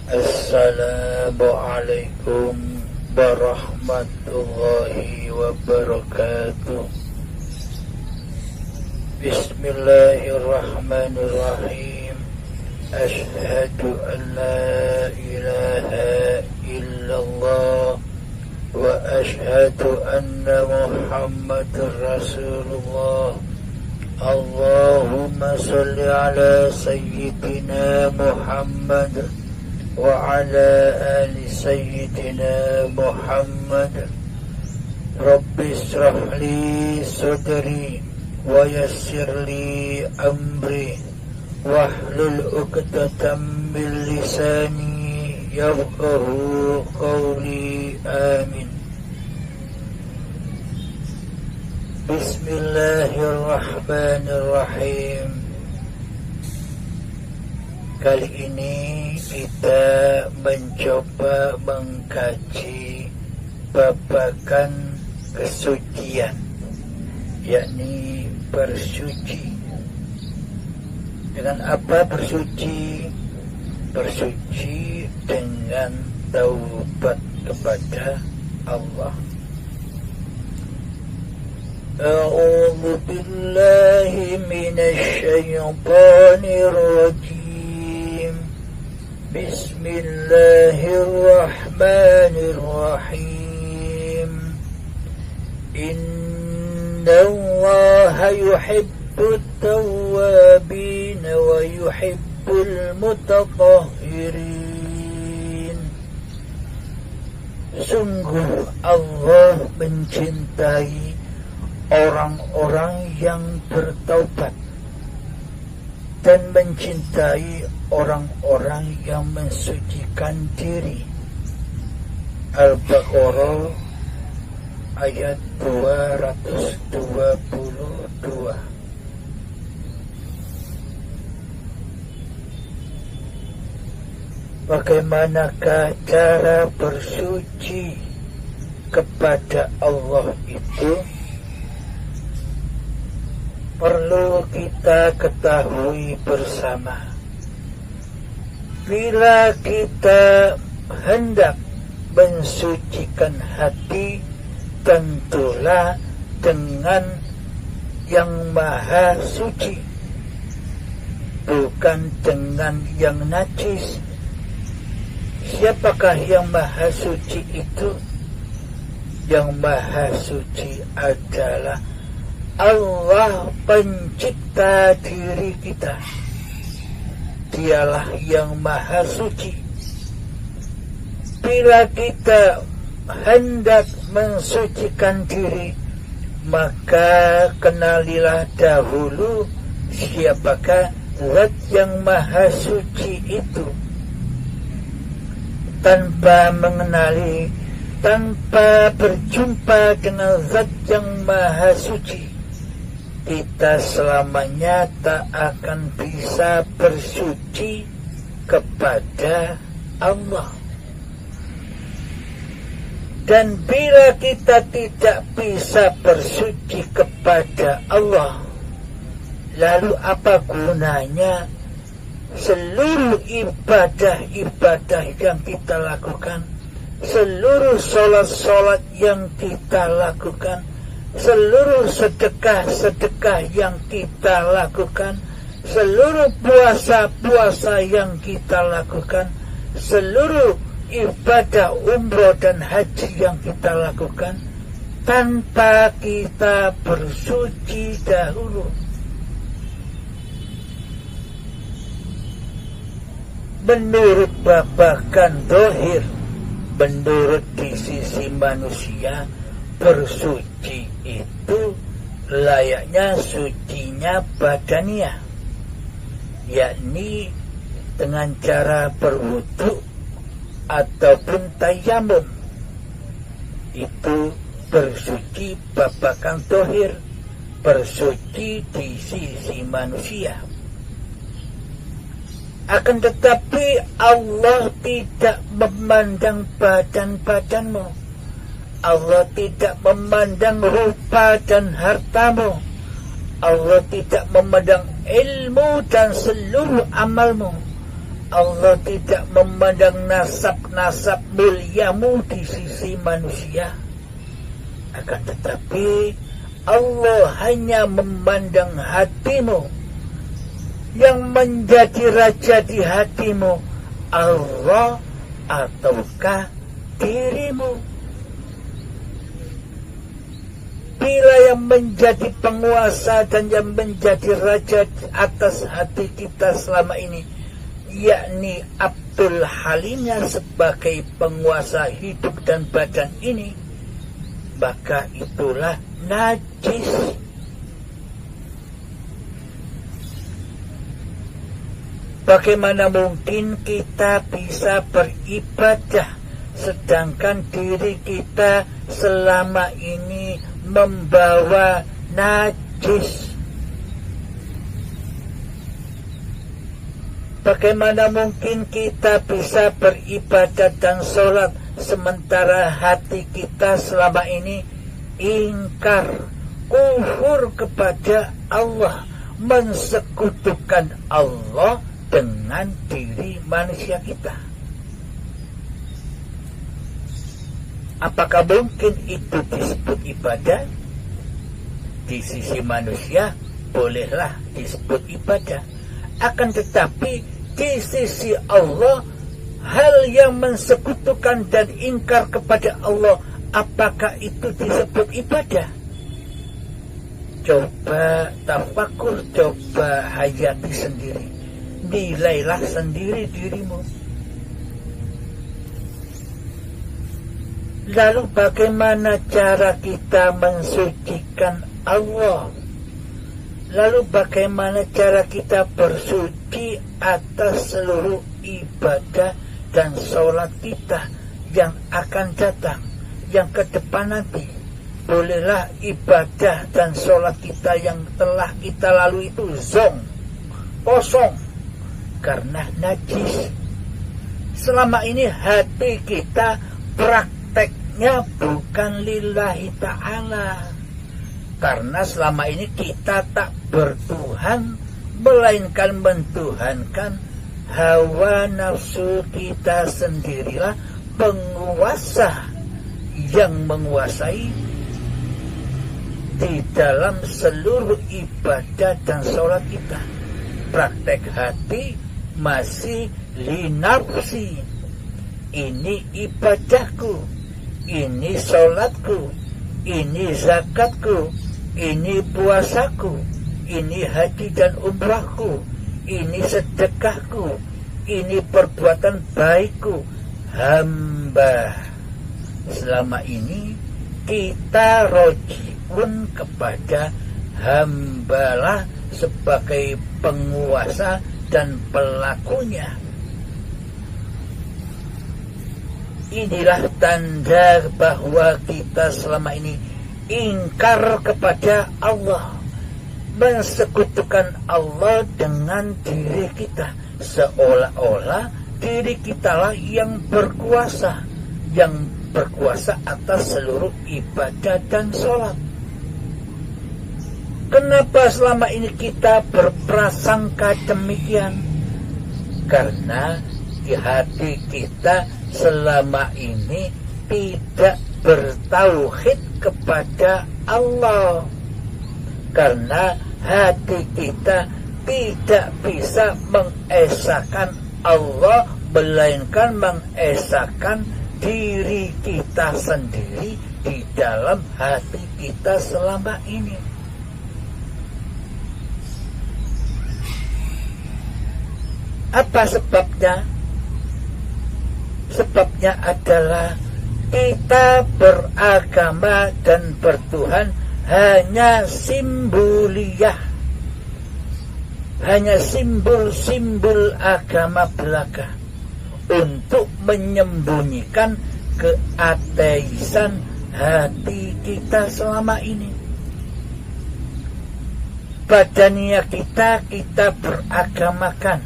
Assalamualaikum warahmatullahi wabarakatuh. Bismillahirrahmanirrahim. Ashhadu an la ilaha illallah wa ashhadu anna Muhammadar Rasulullah. Allahumma salli ala sayyidina Muhammad wa ala ali sayyidina Muhammad. Rabbi israh li sadri wa yassir li amri wahlul 'uqdatam min lisani yafqahu qawli. Amin. Bismillahirrahmanirrahim. Kali ini kita mencoba mengkaji babakan kesucian, yakni bersuci. Dengan apa bersuci? Bersuci dengan taubat kepada Allah. A'udzu billahi minasy syaithanir rajim. Bismillahirrahmanirrahim. Innallaha yuhibbut tawwabin wa yuhibbul mutatahhirin. Sungguh Allah mencintai orang-orang yang bertaubat dan mencintai orang-orang yang mensucikan diri. Al-Baqarah ayat 222. Bagaimanakah cara bersuci kepada Allah itu? Perlu kita ketahui bersama. Bila kita hendak mensucikan hati, tentulah dengan yang maha suci, bukan dengan yang najis. Siapakah yang maha suci itu? Yang maha suci adalah Allah, pencipta diri kita. Dialah yang maha suci. Bila kita hendak mensucikan diri, maka kenalilah dahulu siapakah Zat yang maha suci itu. Tanpa mengenali, tanpa berjumpa dengan Zat yang maha suci, kita selamanya tak akan bisa bersuci kepada Allah. Dan bila kita tidak bisa bersuci kepada Allah, lalu apa gunanya seluruh ibadah-ibadah yang kita lakukan, seluruh sholat-sholat yang kita lakukan, seluruh sedekah-sedekah yang kita lakukan, seluruh puasa-puasa yang kita lakukan, seluruh ibadah umroh dan haji yang kita lakukan, tanpa kita bersuci dahulu. Menurut babakan dohir, menurut di sisi manusia, bersuci itu layaknya sucinya badaniah, yakni dengan cara berwudu ataupun tayamum. Itu bersuci babakan dohir, bersuci di sisi manusia. Akan tetapi Allah tidak memandang badan-badanmu, Allah tidak memandang rupa dan hartamu, Allah tidak memandang ilmu dan seluruh amalmu. Allah tidak memandang nasab-nasab muliamu di sisi manusia. Akan tetapi Allah hanya memandang hatimu. Yang menjadi raja di hatimu Allah ataukah dirimu? Bila yang menjadi penguasa dan yang menjadi raja atas hati kita selama ini, yakni Abdul Halimnya sebagai penguasa hidup dan badan ini, maka itulah najis. Bagaimana mungkin kita bisa beribadah sedangkan diri kita selama ini membawa najis? Bagaimana mungkin kita bisa beribadah dan sholat sementara hati kita selama ini ingkar, kufur kepada Allah, mensekutukan Allah dengan diri manusia kita? Apakah mungkin itu disebut ibadah? Di sisi manusia bolehlah disebut ibadah. Akan tetapi di sisi Allah, hal yang mensekutukan dan ingkar kepada Allah, apakah itu disebut ibadah? Coba tafakur, coba hayati sendiri, nilailah sendiri dirimu. Lalu bagaimana cara kita mensucikan Allah? Lalu bagaimana cara kita bersuci atas seluruh ibadah dan sholat kita yang akan datang, yang ke depan nanti? Bolehlah ibadah dan sholat kita yang telah kita lalui itu zong, kosong, karena najis. Selama ini hati kita prakteknya bukan lillahi ta'ala, karena selama ini kita tak bertuhan, melainkan mentuhankan hawa nafsu kita sendirilah penguasa yang menguasai di dalam seluruh ibadah dan sholat kita. Praktek hati masih linafsi, ini ibadahku, ini sholatku, ini zakatku, ini puasaku, ini haji dan umrahku, ini sedekahku, ini perbuatan baikku. Hamba selama ini kita rojiun kepada hambalah sebagai penguasa dan pelakunya. Inilah tanda bahwa kita selama ini ingkar kepada Allah, mensekutukan Allah dengan diri kita, seolah-olah diri kitalah yang berkuasa atas seluruh ibadah dan sholat. Kenapa selama ini kita berprasangka demikian? Karena di hati kita selama ini tidak bertauhid kepada Allah. Karena hati kita tidak bisa mengesahkan Allah, melainkan mengesahkan diri kita sendiri di dalam hati kita selama ini. Apa sebabnya? Sebabnya adalah kita beragama dan bertuhan hanya simboliyah, hanya simbol-simbol agama belaka untuk menyembunyikan keateisan hati kita selama ini. Badannya kita beragamakan,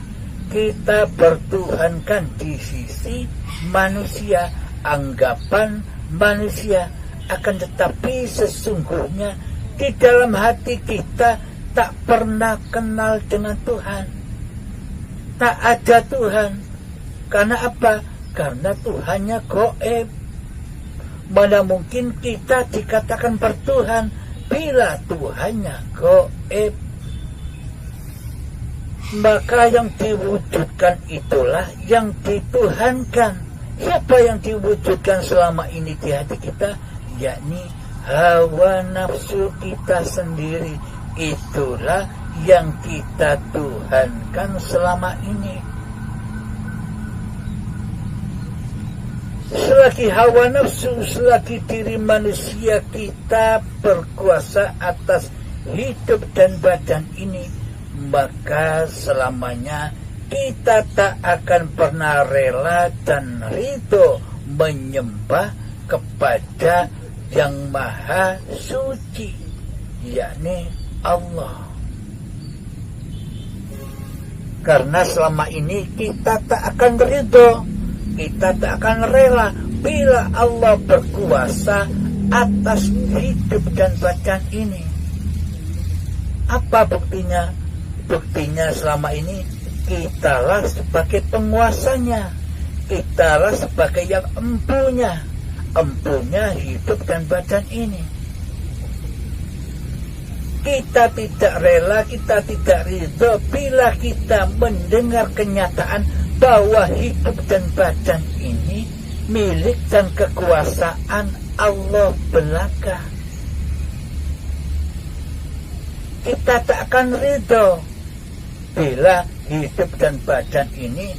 kita bertuhankan di sisi manusia, anggapan manusia. Akan tetapi sesungguhnya di dalam hati kita tak pernah kenal dengan Tuhan, tak ada Tuhan. Karena apa? Karena Tuhannya gaib. Mana mungkin kita dikatakan bertuhan bila Tuhannya gaib? Maka yang diwujudkan itulah yang dituhankan. Siapa yang diwujudkan selama ini di hati kita? Yakni hawa nafsu kita sendiri. Itulah yang kita tuhankan selama ini. Selagi hawa nafsu, selagi diri manusia kita berkuasa atas hidup dan badan ini, maka selamanya kita tak akan pernah rela dan ridho menyembah kepada yang maha suci, yakni Allah. Karena selama ini kita tak akan ridho, kita tak akan rela bila Allah berkuasa atas hidup dan badan ini. Apa buktinya? Buktinya selama ini kitalah sebagai penguasanya, kitalah sebagai yang empunya hidup dan badan ini. Kita tidak rela, kita tidak ridho bila kita mendengar kenyataan bahwa hidup dan badan ini milik dan kekuasaan Allah belaka. Kita tak akan ridho bila hidup dan badan ini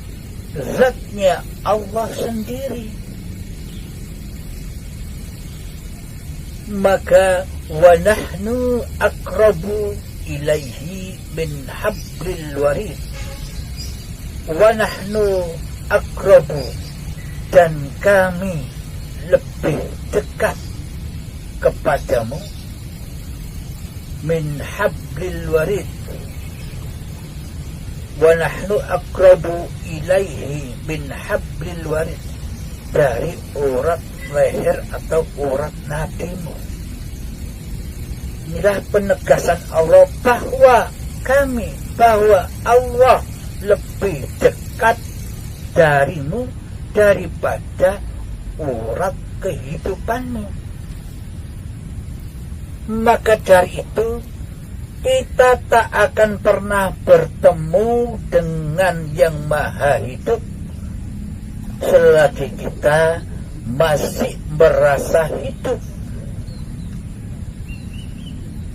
zatnya Allah sendiri. Maka wa nahnu aqrabu ilaihi min hablil warid. Wa nahnu aqrabu, dan kami lebih dekat kepadamu min hablil warid. Wa nahnu aqrabu ilaihi min hablil warid, dari urat leher atau urat nadimu. Inilah penegasan Allah bahwa Allah lebih dekat darimu daripada urat kehidupanmu. Maka dari itu kita tak akan pernah bertemu dengan yang maha hidup selagi kita masih merasa hidup.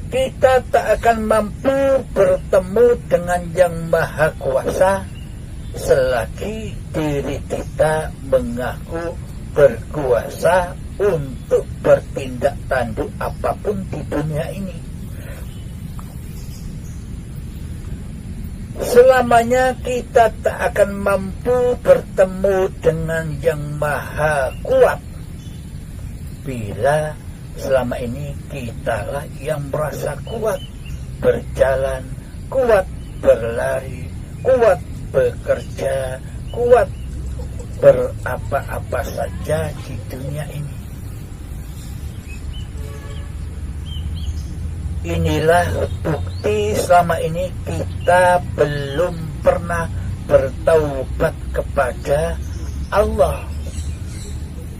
Kita tak akan mampu bertemu dengan yang maha kuasa selagi diri kita mengaku berkuasa untuk bertindak tanduk apapun di dunia ini. Selamanya kita tak akan mampu bertemu dengan yang maha kuat bila selama ini kitalah yang merasa kuat berjalan, kuat berlari, kuat bekerja, kuat berapa-apa saja di dunia ini. Inilah bukti selama ini kita belum pernah bertaubat kepada Allah.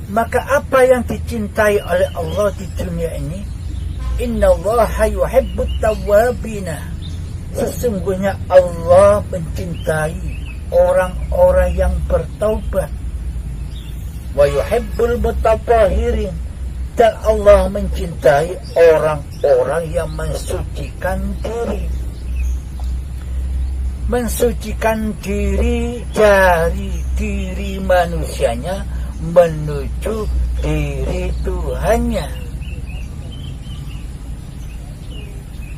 Maka apa yang dicintai oleh Allah di dunia ini? Innallaha yuhibbut tawwabina. Sesungguhnya Allah mencintai orang-orang yang bertaubat. Wa yuhibbul mutatahhirin. Dan Allah mencintai orang-orang yang mensucikan diri. Mensucikan diri dari diri manusianya menuju diri Tuhannya.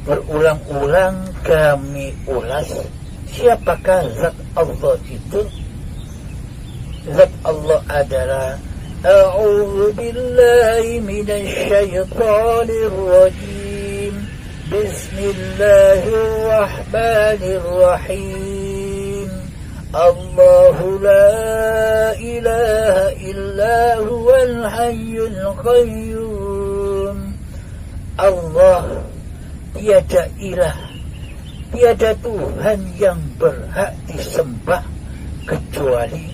Berulang-ulang kami ulas siapakah zat Allah itu. Zat Allah adalah أعوذ بالله من الشيطان الرجيم بسم الله الرحمن الرحيم الله لا إله إلا هو الحي القيوم. Allah tiada ilah tiada Tuhan yang berhak disembah kecuali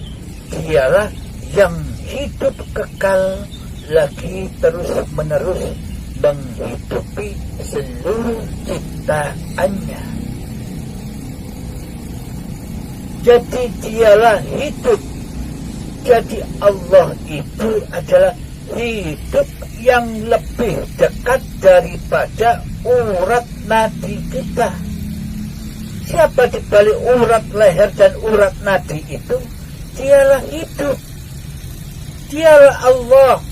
Dialah yang hidup kekal lagi terus-menerus menghidupi seluruh ciptaannya. Jadi Dialah hidup. Jadi Allah itu adalah hidup yang lebih dekat daripada urat nadi kita. Siapa di balik urat leher dan urat nadi itu? Dialah hidup. Dialah Allah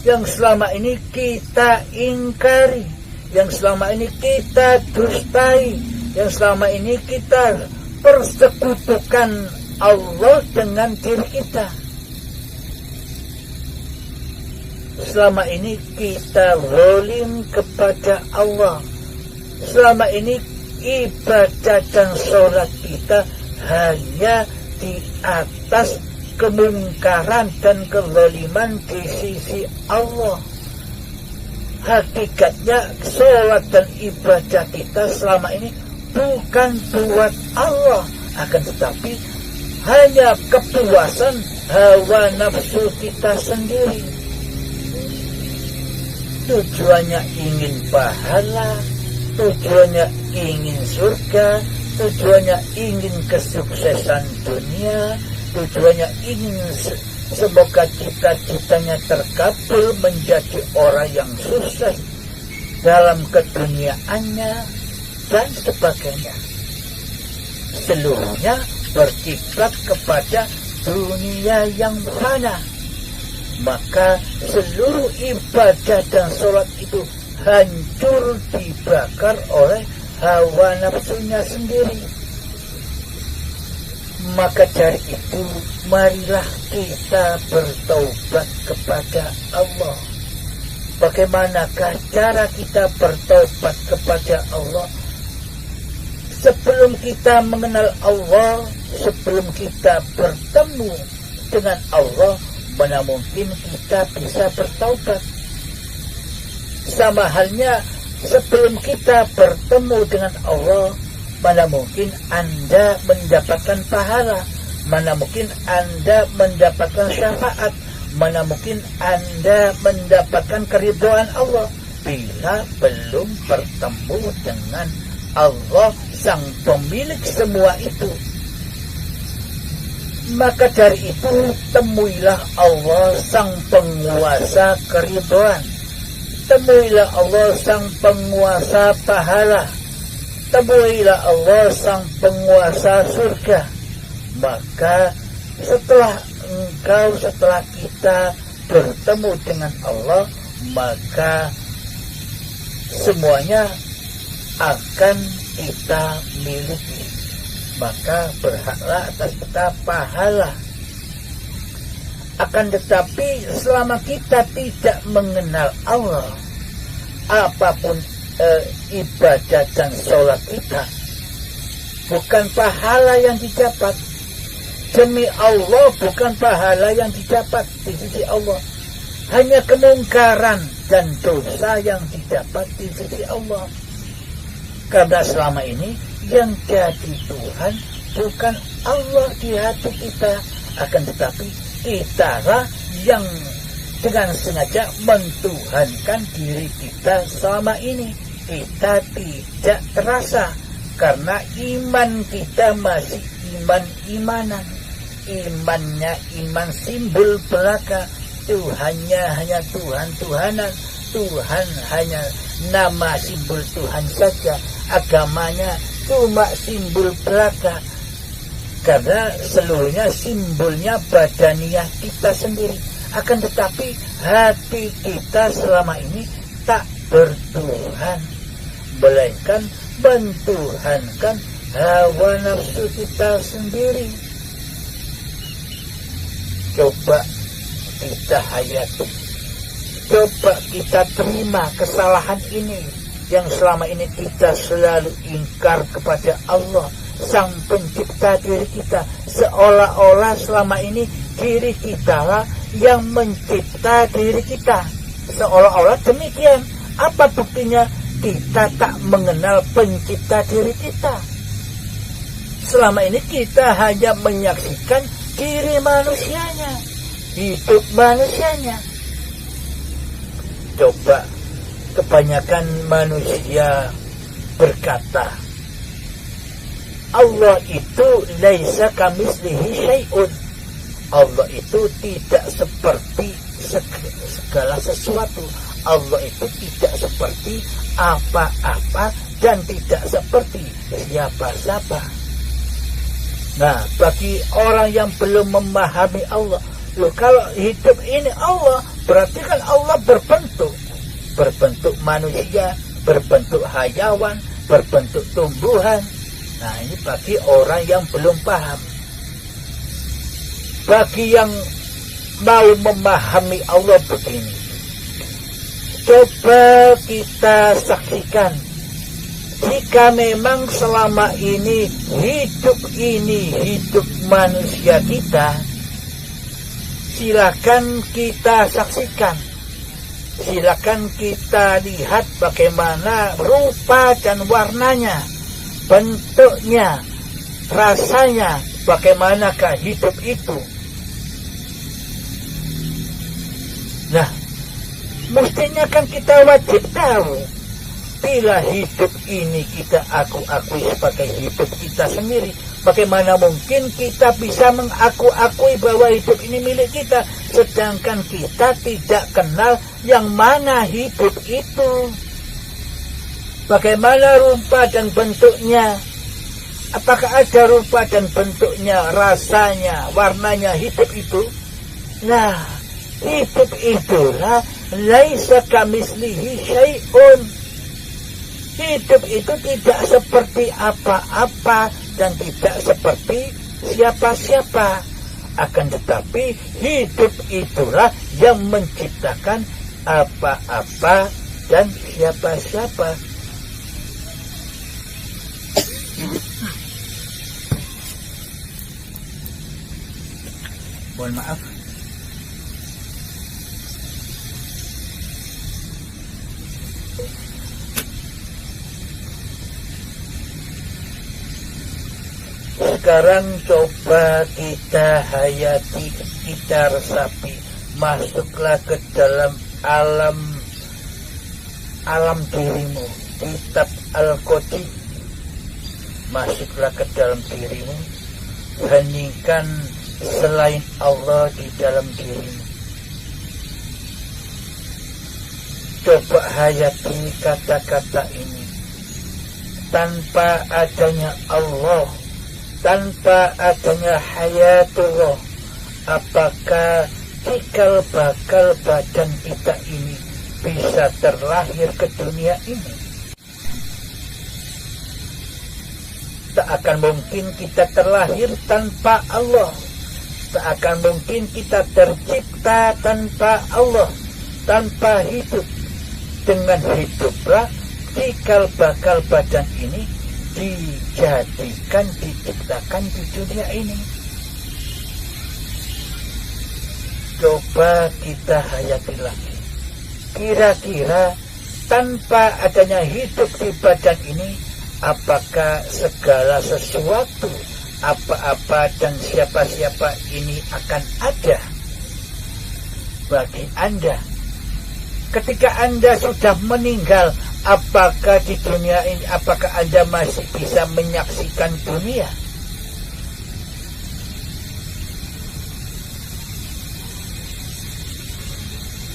yang selama ini kita ingkari, yang selama ini kita dustai, yang selama ini kita persekutukan Allah dengan diri kita. Selama ini kita zalim kepada Allah. Selama ini ibadah dan sholat kita hanya di atas kemungkaran dan kezaliman di sisi Allah. Hakikatnya sholat dan ibadah kita selama ini bukan buat Allah, akan tetapi hanya kepuasan hawa nafsu kita sendiri. Tujuannya ingin pahala, tujuannya ingin surga, tujuannya ingin kesuksesan dunia, tujuannya ingin semoga cita-citanya terkabul menjadi orang yang sukses dalam keduniaannya dan sebagainya. Seluruhnya berkiblat kepada dunia yang fana. Maka seluruh ibadah dan sholat itu hancur dibakar oleh hawa nafsunya sendiri. Maka dari itu marilah kita bertaubat kepada Allah. Bagaimanakah cara kita bertaubat kepada Allah? Sebelum kita mengenal Allah, sebelum kita bertemu dengan Allah, mana mungkin kita bisa bertaubat. Sama halnya sebelum kita bertemu dengan Allah, mana mungkin Anda mendapatkan pahala, mana mungkin Anda mendapatkan syafaat, mana mungkin Anda mendapatkan keridhaan Allah bila belum bertemu dengan Allah sang pemilik semua itu. Maka dari itu temuilah Allah sang penguasa keridhaan, temuilah Allah sang penguasa pahala, temuilah Allah sang penguasa surga. Maka setelah kita bertemu dengan Allah, maka semuanya akan kita miliki. Maka berhaklah atas kita pahala. Akan tetapi selama kita tidak mengenal Allah, apapun ibadah dan sholat kita bukan pahala yang didapat. Demi Allah bukan pahala yang didapat di sisi Allah. Hanya kemungkaran dan dosa yang didapat di sisi Allah. Karena selama ini yang jadi Tuhan bukan Allah di hati kita, akan tetapi kitalah yang dengan sengaja mentuhankan diri kita selama ini. Kita tidak terasa karena iman kita masih iman-imanan. Imannya iman simbol belaka. Tuhannya hanya Tuhan-Tuhanan. Tuhan hanya nama simbol Tuhan saja. Agamanya cuma simbol belaka. Karena seluruhnya simbolnya badaniah kita sendiri. Akan tetapi hati kita selama ini tak bertuhan, melainkan mentuhankan hawa nafsu kita sendiri. Coba kita hayati, coba kita terima kesalahan ini yang selama ini kita selalu ingkar kepada Allah sang pencipta diri kita, seolah-olah selama ini diri kita lah yang mencipta diri kita, seolah-olah demikian. Apa buktinya? kita tak mengenal pencipta diri kita. Selama ini kita hanya menyaksikan diri manusianya, hidup manusianya. Coba kebanyakan manusia berkata, Allah itu laisa kamitslihi syai'un. Allah itu tidak seperti segala sesuatu. Allah itu tidak seperti apa-apa dan tidak seperti siapa-siapa. Nah, bagi orang yang belum memahami Allah, loh, kalau hidup ini Allah, berarti kan Allah berbentuk manusia, berbentuk hayawan, berbentuk tumbuhan. Nah, ini bagi orang yang belum paham. Bagi yang mau memahami Allah begini, coba kita saksikan, jika memang selama ini hidup manusia kita, silakan kita saksikan, silakan kita lihat bagaimana rupa dan warnanya, bentuknya, rasanya, bagaimanakah hidup itu. Nah, mestinya kan kita wajib tahu, bila hidup ini kita akui sebagai hidup kita sendiri, bagaimana mungkin kita bisa mengakui bahwa hidup ini milik kita, sedangkan kita tidak kenal yang mana hidup itu. Bagaimana rupa dan bentuknya? Apakah ada rupa dan bentuknya, rasanya, warnanya hidup itu? Nah, hidup itulah laisa kamitslihi syai'un. Hidup itu tidak seperti apa-apa dan tidak seperti siapa-siapa. Akan tetapi hidup itulah yang menciptakan apa-apa dan siapa-siapa. Mohon maaf. Sekarang coba kita hayati, kita resapi, masuklah ke dalam alam dirimu, kitab Al-Qadhi, masuklah ke dalam dirimu, heningkan selain Allah di dalam dirimu. Coba hayati kata-kata ini. Tanpa adanya Allah, tanpa adanya hayatullah, apakah cikal bakal badan kita ini bisa terlahir ke dunia ini? Tak akan mungkin kita terlahir tanpa Allah. Tak akan mungkin kita tercipta tanpa Allah, tanpa hidup. Dengan hiduplah cikal bakal badan ini dijadikan, diciptakan di dunia ini. Coba kita hayati lagi. Kira-kira tanpa adanya hidup di badan ini, apakah segala sesuatu, apa-apa dan siapa-siapa ini akan ada bagi Anda? Ketika Anda sudah meninggal, apakah di dunia ini, apakah Anda masih bisa menyaksikan dunia?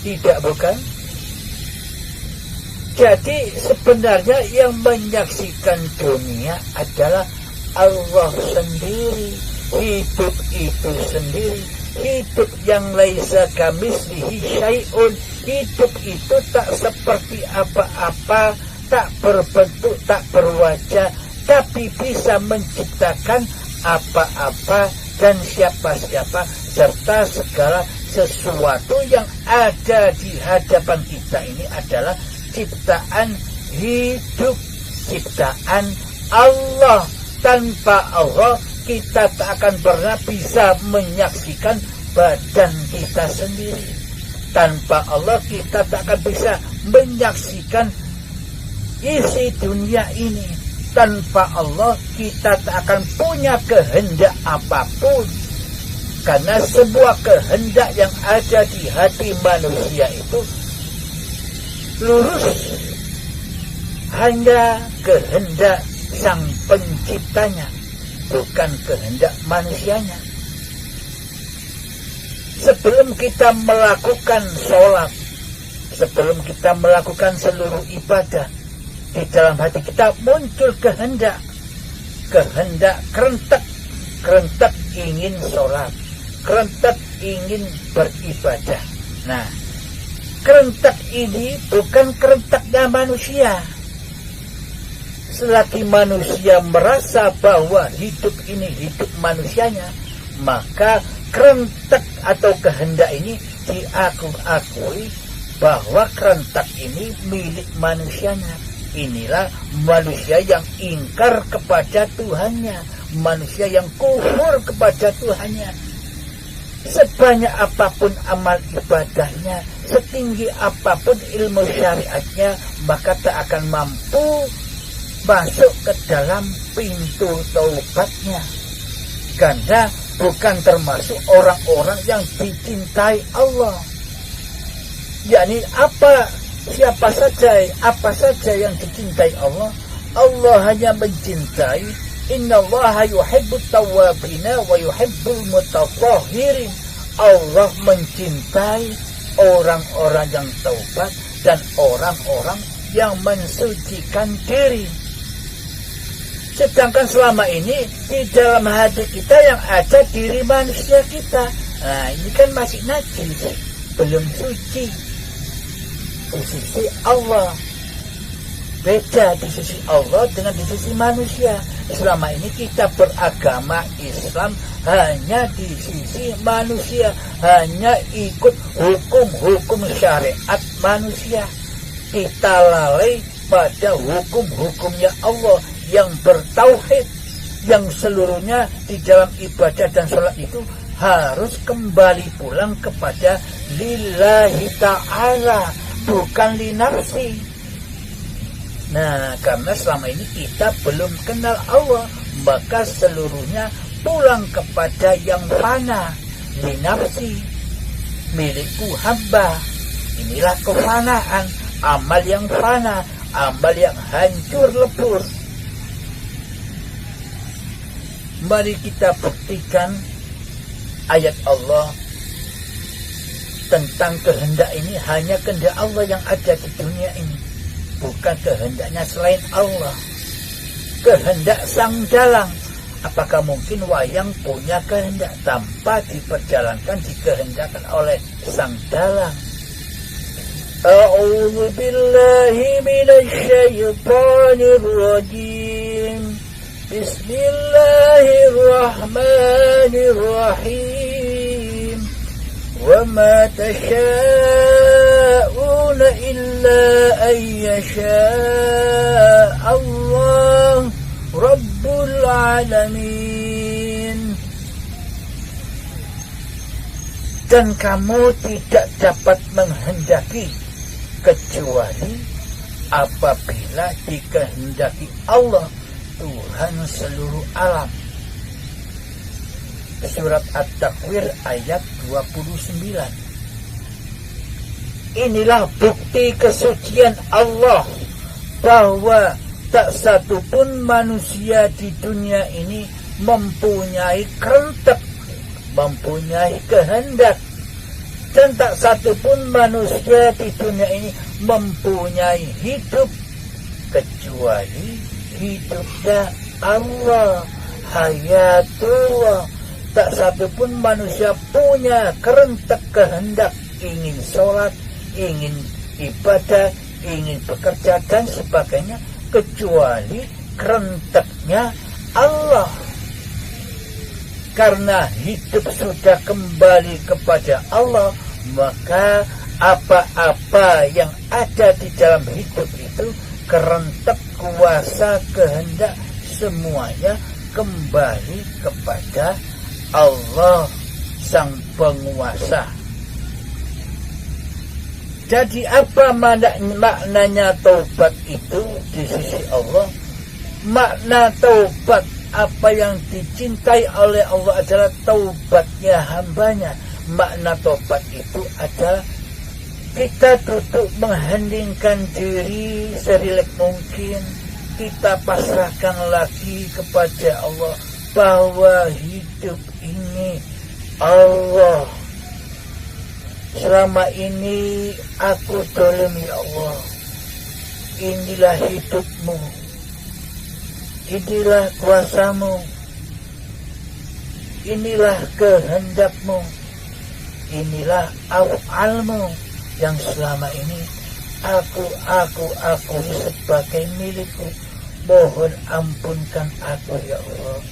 Tidak, bukan? Jadi sebenarnya yang menyaksikan dunia adalah Allah sendiri. Hidup itu sendiri, hidup yang laisa kamitslihi syai'un. Hidup itu tak seperti apa-apa, tak berbentuk, tak berwajah, tapi bisa menciptakan apa-apa dan siapa-siapa, serta segala sesuatu yang ada di hadapan kita ini adalah ciptaan hidup, ciptaan Allah. Tanpa Allah kita tak akan pernah bisa menyaksikan badan kita sendiri. Tanpa Allah kita tak akan bisa menyaksikan isi dunia ini. Tanpa Allah kita tak akan punya kehendak apapun. Karena sebuah kehendak yang ada di hati manusia itu lurus hanya kehendak sang penciptanya, bukan kehendak manusianya. Sebelum kita melakukan sholat, sebelum kita melakukan seluruh ibadah, di dalam hati kita muncul kehendak kerentak ingin sholat, kerentak ingin beribadah. Nah, kerentak ini bukan kerentaknya manusia. Selagi manusia merasa bahwa hidup ini hidup manusianya, maka kerentak atau kehendak ini diakui bahwa kerentak ini milik manusianya. Inilah manusia yang ingkar kepada Tuhannya, manusia yang kufur kepada Tuhannya. Sebanyak apapun amal ibadahnya, setinggi apapun ilmu syariatnya, maka tak akan mampu masuk ke dalam pintu taubatnya. Karena bukan termasuk orang-orang yang dicintai Allah. Yakni siapa saja yang dicintai Allah. Allah hanya mencintai, innallaha yuhibbut tawwabina wa yuhibbul mutatahhirin. Allah mencintai orang-orang yang taubat dan orang-orang yang mensucikan diri. Sedangkan selama ini di dalam hati kita yang ada diri manusia kita. Nah, ini kan masih najis, belum suci. Di sisi Allah beda, di sisi Allah dengan di sisi manusia. Selama ini kita beragama Islam hanya di sisi manusia, hanya ikut hukum-hukum syariat manusia. Kita lalai pada hukum-hukumnya Allah yang bertauhid, yang seluruhnya di dalam ibadah dan sholat itu harus kembali pulang kepada lillahi ta'ala, bukan linafsi. Nah, karena selama ini kita belum kenal Allah, maka seluruhnya pulang kepada yang fana, linafsi, milikku hamba. Inilah kefanaan, amal yang fana, amal yang hancur lebur. Mari kita buktikan ayat Allah tentang kehendak ini hanya kehendak Allah yang ada di dunia ini, bukan kehendaknya selain Allah. Kehendak sang dalang. Apakah mungkin wayang punya kehendak tanpa diperjalankan, dikehendakkan oleh sang dalang? A'udzu billahi minasy syaithanir rajim. Bismillahirrahmanirrahim. Wa ma tasha'una illa an yasha' Allah Rabbul Alamin. Dan kamu tidak dapat menghendaki kecuali apabila dikehendaki Allah, Tuhan seluruh alam. Surat At-Takwir ayat 29. Inilah bukti kesucian Allah bahwa tak satu pun manusia di dunia ini mempunyai kerentak, mempunyai kehendak. Dan tak satu pun manusia di dunia ini mempunyai hidup kecuali hidupnya Allah, hayatullah. Tak satu pun manusia punya kerentak kehendak ingin sholat, ingin ibadah, ingin bekerja dan sebagainya, kecuali kerentaknya Allah. Karena hidup sudah kembali kepada Allah, maka apa-apa yang ada di dalam hidup itu, kerentak, kuasa, kehendak, semuanya kembali kepada Allah sang penguasa. Jadi apa maknanya taubat itu di sisi Allah? Makna taubat, apa yang dicintai oleh Allah adalah taubatnya hambanya. Makna taubat itu adalah kita duduk menghendingkan diri serileks mungkin, kita pasrahkan lagi kepada Allah bahwa hidup ini Allah, selama ini aku zalim ya Allah, inilah hidupmu, inilah kuasamu, inilah kehendakmu, inilah af'almu yang selama ini aku akui sebagai milikku. Mohon ampunkan aku ya Allah.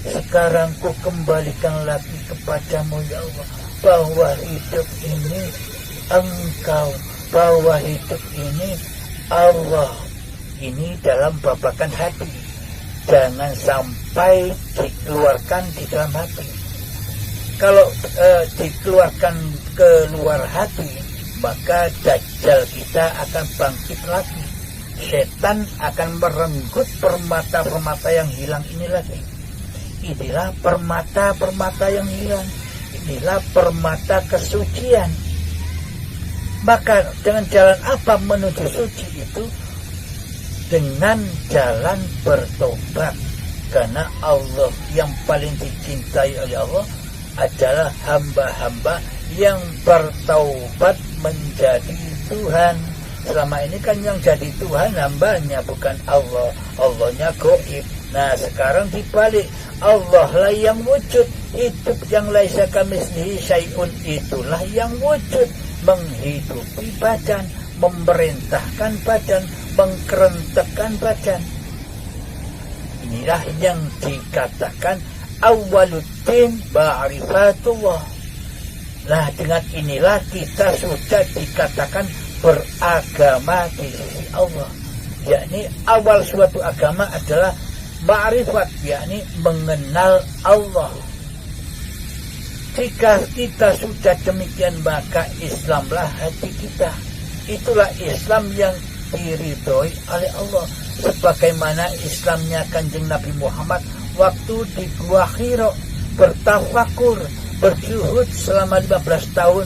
Sekarang ku kembalikan lagi kepadamu ya Allah, bahwa hidup ini Engkau, bahwa hidup ini Allah. Ini dalam babakan hati, jangan sampai dikeluarkan di dalam hati. Kalau dikeluarkan keluar hati, maka dajjal kita akan bangkit lagi. Setan akan merenggut permata-permata yang hilang ini lagi. Inilah permata-permata yang hilang. Inilah permata kesucian. Maka dengan jalan apa menuju suci itu? Dengan jalan bertobat. Karena Allah yang paling dicintai oleh Allah adalah hamba-hamba yang bertaubat menjadi Tuhan. Selama ini kan yang jadi Tuhan hambanya, bukan Allah. Allahnya gaib. Nah sekarang dibalik, Allah lah yang wujud. Hidup yang laisa kamitslihi syai'un, itulah yang wujud, menghidupi badan, memerintahkan badan, mengkerentekkan badan. Inilah yang dikatakan awwaluddin ma'rifatullah. Nah dengan inilah kita sudah dikatakan beragama di sisi Allah. Yakni awal suatu agama adalah ma'rifat, yakni mengenal Allah. Jika kita sudah demikian, maka Islamlah hati kita. Itulah Islam yang diridhoi oleh Allah. Sebagaimana Islamnya Kanjeng Nabi Muhammad waktu di Gua Hira, bertafakur, berjuhud selama 15 tahun,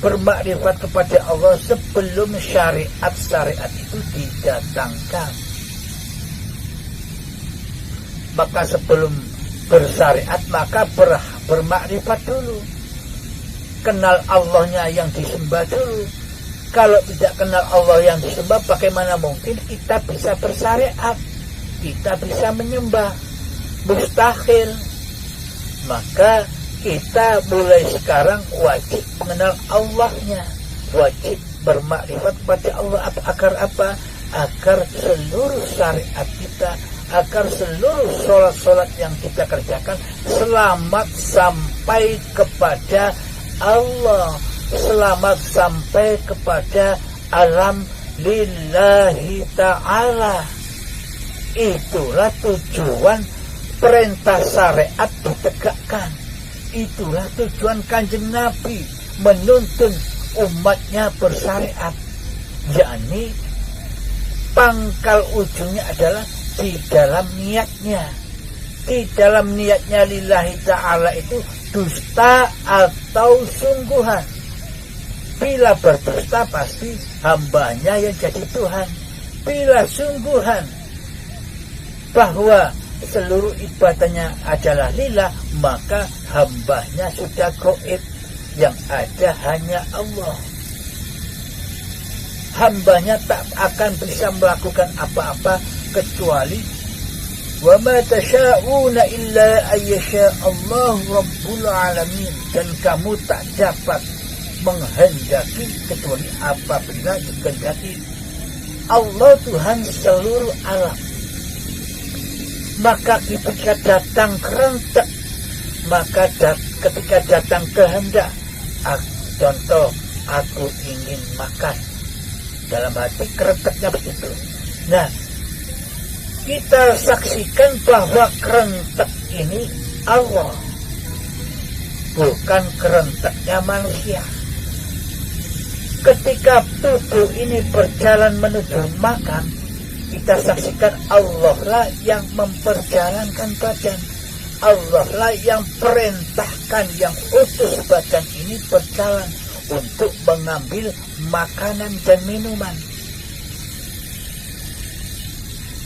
bermakrifat kepada Allah sebelum syariat itu didatangkan. Maka sebelum bersyariat, maka bermakrifat dulu, kenal Allahnya yang disembah dulu. Kalau tidak kenal Allah yang disembah, bagaimana mungkin kita bisa bersyariat, kita bisa menyembah? Mustahil. Maka kita mulai sekarang wajib mengenal Allahnya, wajib bermakrifat pada Allah. Agar apa? Agar seluruh syariat kita, agar seluruh sholat-sholat yang kita kerjakan selamat sampai kepada Allah, selamat sampai kepada alam lillahi ta'ala. Itulah tujuan perintah syariat ditegakkan. Itulah tujuan Kanjeng Nabi menuntun umatnya bersyariat. yakni pangkal ujungnya adalah di dalam niatnya. Di dalam niatnya lillahi ta'ala itu dusta atau sungguhan. Bila berdusta pasti hambanya yang jadi Tuhan. Bila sungguhan bahwa seluruh ibadahnya adalah lillah, maka hambanya sudah gaib, yang ada hanya Allah. Hambanya tak akan bisa melakukan apa-apa kecuali wa ma tasyauna illa ayyasha Allah rabbul alamin, dan kamu tak dapat menghendaki kecuali apabila dikehendaki Allah Tuhan seluruh alam. Maka ketika datang kerentek, maka ketika datang kehendak, contoh aku ingin makan, dalam hati kerenteknya begitu. Nah, kita saksikan bahwa kerentek ini Allah, bukan kerenteknya manusia. ketika tubuh ini berjalan menuju makan, kita saksikan Allah lah yang memperjalankan badan. Allah lah yang perintahkan, yang utus badan ini berjalan untuk mengambil makanan dan minuman.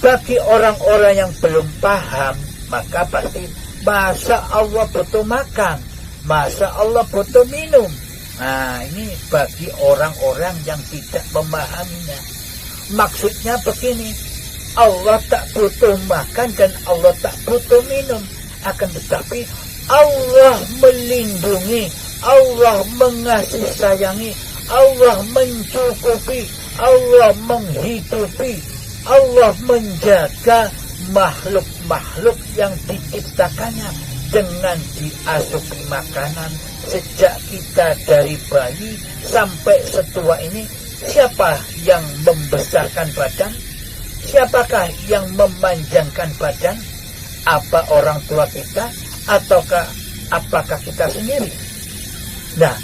Bagi orang-orang yang belum paham, maka pasti masa Allah butuh makan, masa Allah butuh minum. Nah, ini bagi orang-orang yang tidak memahaminya. Maksudnya begini, Allah tak butuh makan dan Allah tak butuh minum. Akan tetapi Allah melindungi, Allah mengasihi sayangi, Allah mencukupi, Allah menghidupi, Allah menjaga makhluk-makhluk yang diciptakannya dengan diasupi makanan. Sejak kita dari bayi sampai setua ini, siapa yang membesarkan badan? Siapakah yang memanjangkan badan? Apa orang tua kita ataukah apakah kita sendiri? Nah,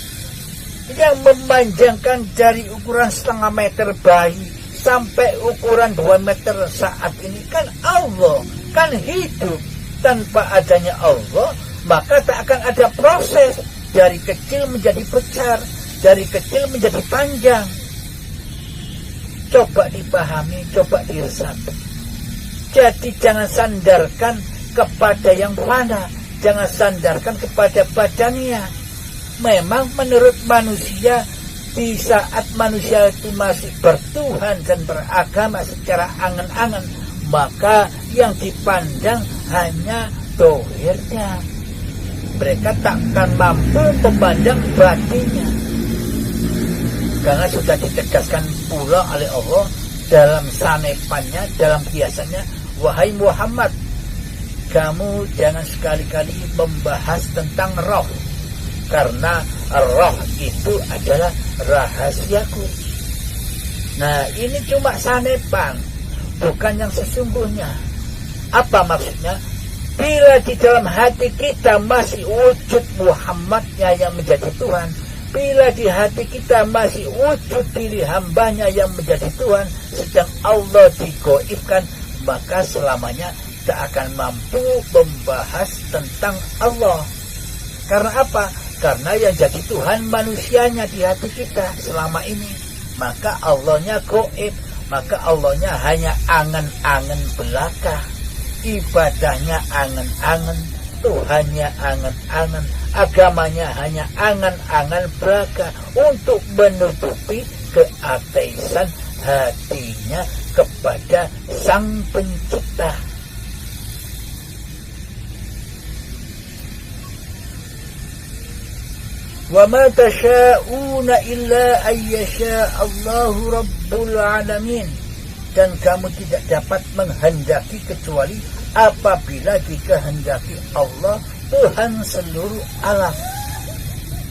yang memanjangkan dari ukuran 0,5 meter bayi sampai ukuran 2 meter saat ini kan Allah, kan hidup. Tanpa adanya Allah, maka tak akan ada proses dari kecil menjadi besar, dari kecil menjadi panjang. Coba dipahami, coba diresapi. Jadi jangan sandarkan kepada yang fana, jangan sandarkan kepada badannya. Memang menurut manusia, di saat manusia itu masih bertuhan dan beragama secara angan-angan, maka yang dipandang hanya dohirnya. Mereka takkan mampu memandang batinnya. Karena sudah ditegaskan pula oleh Allah dalam sanepannya, dalam kiasannya, wahai Muhammad, kamu jangan sekali-kali membahas tentang roh, karena roh itu adalah rahasiaku. Nah, ini cuma sanepan, bukan yang sesungguhnya. Apa maksudnya? Bila di dalam hati kita masih wujud Muhammadnya yang menjadi Tuhan, bila di hati kita masih wujud diri hambanya yang menjadi Tuhan, sedang Allah digoibkan, maka selamanya tak akan mampu membahas tentang Allah. Karena apa? Karena yang jadi Tuhan manusianya di hati kita selama ini. Maka Allahnya goib, maka Allahnya hanya angan-angan belaka. Ibadahnya angan-angan, Tuhannya angan-angan, agamanya hanya angan-angan belaka untuk menutupi keateisan hatinya kepada Sang Pencipta. Wa ma tasha'una illa ayyasha Allahu Rabbul Alamin. Dan kamu tidak dapat menghendaki kecuali apabila dikehendaki Allah, Tuhan seluruh alam.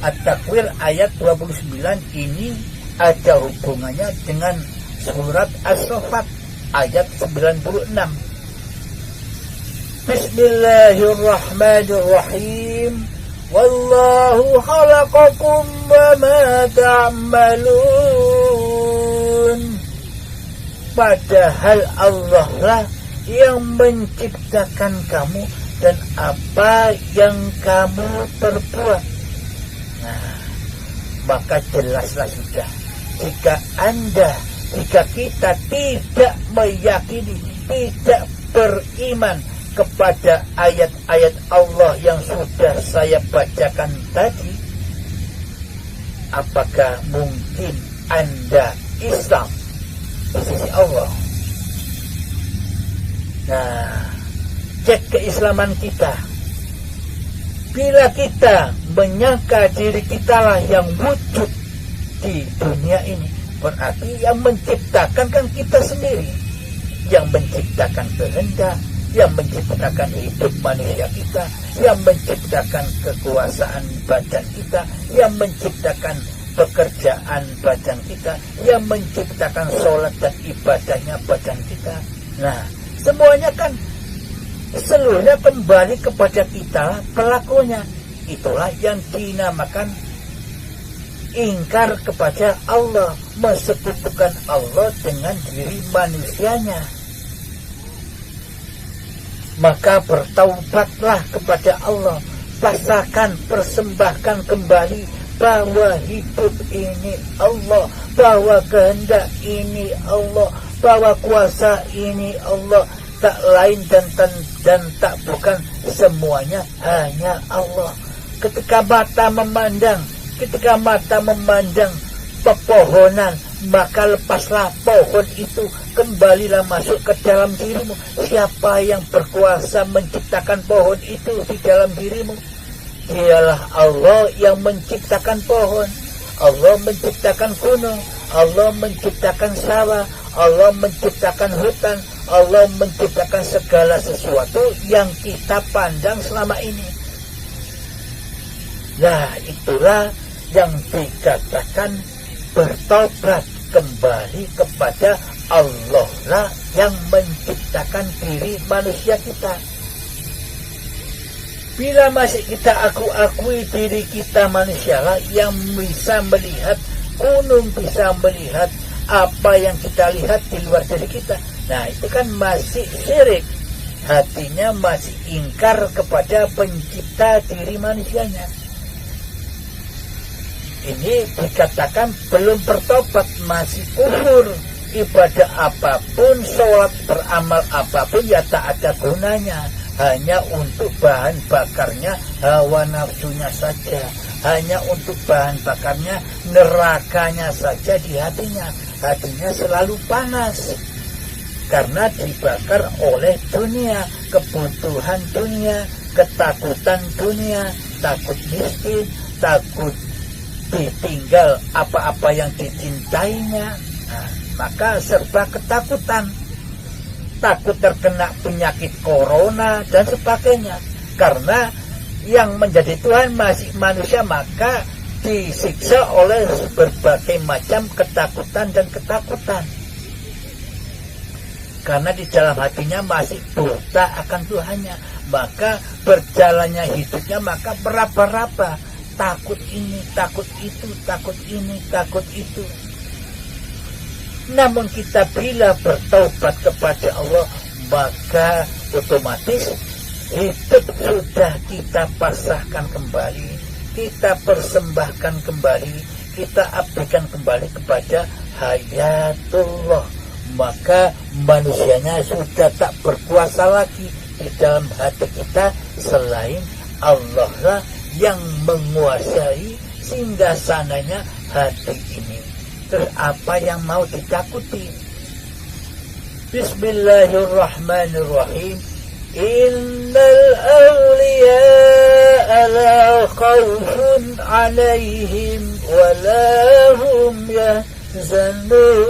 At-Takwir ayat 29 ini ada hubungannya dengan surat As-Saffat ayat 96. Bismillahirrahmanirrahim. Wallahu khalaqakum wa ma ta'malun. Padahal Allah lah yang menciptakan kamu dan apa yang kamu perbuat. Nah, maka jelaslah sudah, jika kita tidak meyakini, tidak beriman kepada ayat-ayat Allah yang sudah saya bacakan tadi, apakah mungkin Anda Islam di sisi Allah? Nah, cek keislaman kita. Bila kita menyangka diri kita lah yang wujud di dunia ini, berarti yang menciptakan kan kita sendiri. Yang menciptakan kehendak, yang menciptakan hidup manusia kita, yang menciptakan kekuasaan badan kita, yang menciptakan pekerjaan badan kita, yang menciptakan sholat dan ibadahnya badan kita. Nah, semuanya kan seluruhnya kembali kepada kita pelakunya. Itulah yang dinamakan ingkar kepada Allah, mensekutukan Allah dengan diri manusianya. Maka bertaubatlah kepada Allah, pasrahkan, persembahkan kembali bahwa hidup ini Allah, bahwa kehendak ini Allah, bahwa kuasa ini Allah, tak lain dan tak bukan, semuanya hanya Allah. Ketika mata memandang pepohonan, maka lepaslah pohon itu, kembalilah masuk ke dalam dirimu. Siapa yang berkuasa menciptakan pohon itu di dalam dirimu? Dialah Allah yang menciptakan pohon. Allah menciptakan gunung, Allah menciptakan sawah, Allah menciptakan hutan, Allah menciptakan segala sesuatu yang kita pandang selama ini. Nah, itulah yang dikatakan bertobat kembali kepada Allah lah yang menciptakan diri manusia kita. Bila masih kita akui diri kita manusia lah yang bisa melihat gunung, bisa melihat apa yang kita lihat di luar diri kita, nah itu kan masih syirik. Hatinya masih ingkar kepada pencipta diri manusianya. Ini dikatakan belum bertobat, masih kufur. Ibadah apapun, sholat, beramal apapun ya tak ada gunanya. Hanya untuk bahan bakarnya hawa nafsunya saja. Hanya untuk bahan bakarnya nerakanya saja di hatinya. Hatinya selalu panas karena dibakar oleh dunia, kebutuhan dunia, ketakutan dunia, takut miskin, takut ditinggal apa-apa yang dicintainya. Nah, maka serba ketakutan, takut terkena penyakit corona dan sebagainya. Karena yang menjadi Tuhan masih manusia, maka disiksa oleh berbagai macam ketakutan dan ketakutan. Karena di dalam hatinya masih buta akan Tuhannya, maka berjalannya hidupnya maka meraba-raba, takut ini, takut itu, takut ini, takut itu. Namun kita bila bertaubat kepada Allah, maka otomatis hidup sudah kita pasrahkan kembali, kita persembahkan kembali, kita abdikan kembali kepada hayatullah. Maka manusianya sudah tak berkuasa lagi di dalam hati kita, selain Allah lah yang menguasai sehingga sananya hati ini. Terus apa yang mau ditakuti? Bismillahirrahmanirrahim. Innal awliya'a la khawfun 'alaihim wa la hum yahzanun.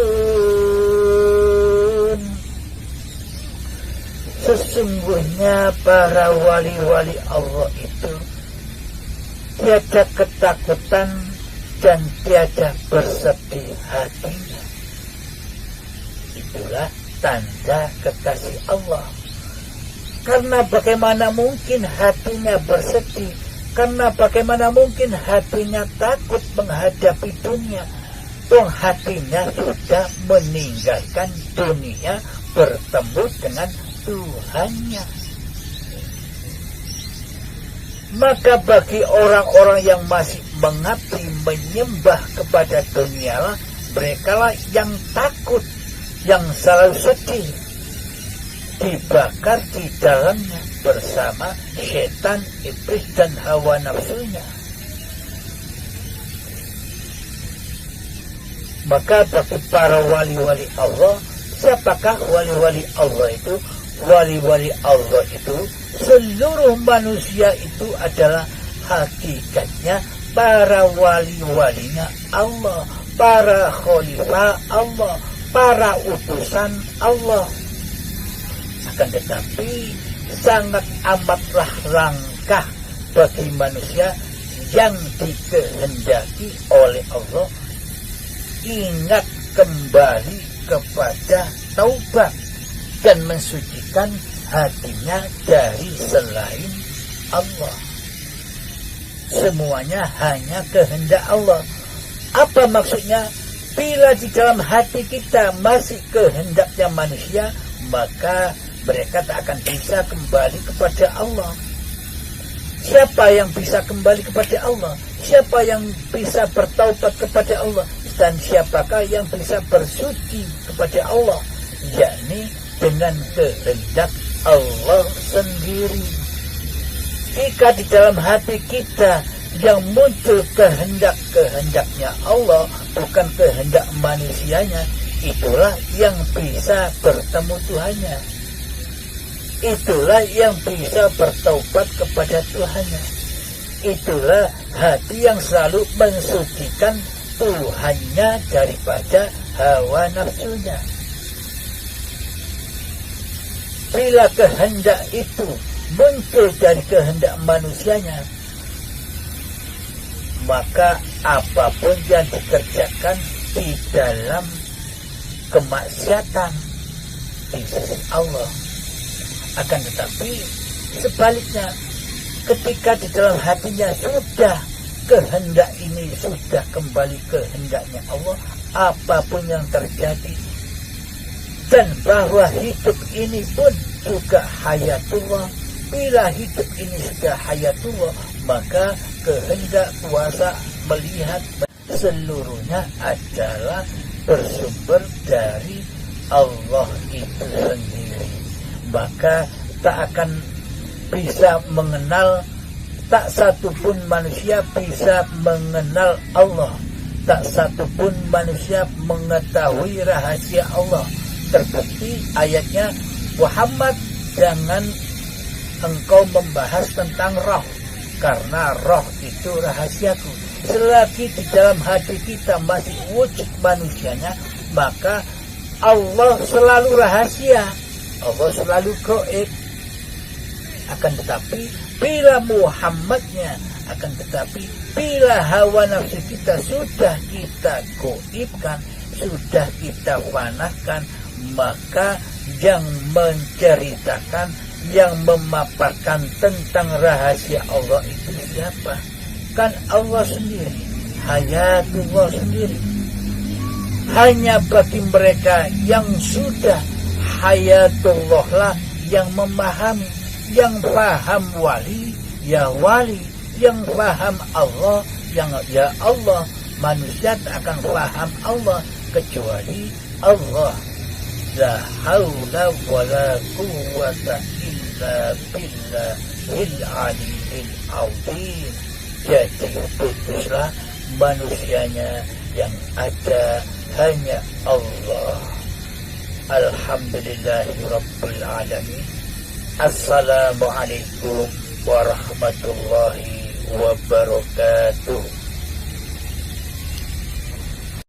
Sesungguhnya para wali-wali Allah itu tiada ketakutan dan tiada bersedih hatinya. Itulah tanda kekasih Allah. Karena bagaimana mungkin hatinya bersedih? Karena bagaimana mungkin hatinya takut menghadapi dunia? Toh hatinya sudah meninggalkan dunia, bertemu dengan Tuhannya. Maka bagi orang-orang yang masih mengabdi, menyembah kepada dunia lah, mereka lah yang takut, yang selalu sedih, dibakar di dalamnya bersama setan, iblis dan hawa nafsunya. Maka bagi para wali-wali Allah, siapakah wali-wali Allah itu? Wali-wali Allah itu, seluruh manusia itu adalah hakikatnya para wali-walinya Allah, para khalifah Allah, para utusan Allah. Akan tetapi sangat amatlah langkah bagi manusia yang dikehendaki oleh Allah ingat kembali kepada taubat dan mensucikan hatinya dari selain Allah. Semuanya hanya kehendak Allah. Apa maksudnya? Bila di dalam hati kita masih kehendaknya manusia, maka mereka tak akan bisa kembali kepada Allah. Siapa yang bisa kembali kepada Allah? Siapa yang bisa bertaubat kepada Allah? Dan siapakah yang bisa bersuci kepada Allah? Yakni dengan kehendak Allah sendiri. Jika di dalam hati kita yang muncul kehendaknya Allah, bukan kehendak manusianya, itulah yang bisa bertemu Tuhannya. Itulah yang bisa bertaubat kepada Tuhannya. Itulah hati yang selalu mensucikan Tuhannya daripada hawa nafsunya. Bila kehendak itu muncul dari kehendak manusianya, maka apapun yang dikerjakan di dalam kemaksiatan di sisi Allah. Akan tetapi sebaliknya, ketika di dalam hatinya sudah kehendak ini sudah kembali kehendaknya Allah, apapun yang terjadi, dan bahwa hidup ini pun juga hayatullah. Bila hidup ini sudah hayatullah, maka kehendak, kuasa, melihat seluruhnya adalah bersumber dari Allah itu sendiri. Maka tak akan bisa mengenal, tak satupun manusia bisa mengenal Allah, tak satupun manusia mengetahui rahasia Allah. Terbukti ayatnya, Muhammad, jangan engkau membahas tentang roh, karena roh itu rahasiaku. Selagi di dalam hati kita masih wujud manusianya, maka Allah selalu rahasia, Allah selalu gaib. Akan tetapi bila Muhammadnya, akan tetapi bila hawa nafsu kita sudah kita gaibkan, sudah kita fanakan, maka yang menceritakan, yang memaparkan tentang rahasia Allah itu siapa? Kan Allah sendiri, hayatullah sendiri. Hanya bagi mereka yang sudah hayatullah lah yang memahami, yang paham wali, ya wali, yang paham Allah, yang ya Allah. Manusia tak akan paham Allah kecuali Allah. La haula wala quwwata illa billahil aliyyil azim. Jadi putuslah manusianya, yang ada hanya Allah. Alhamdulillahirabbil alamin. Assalamualaikum warahmatullahi wabarakatuh.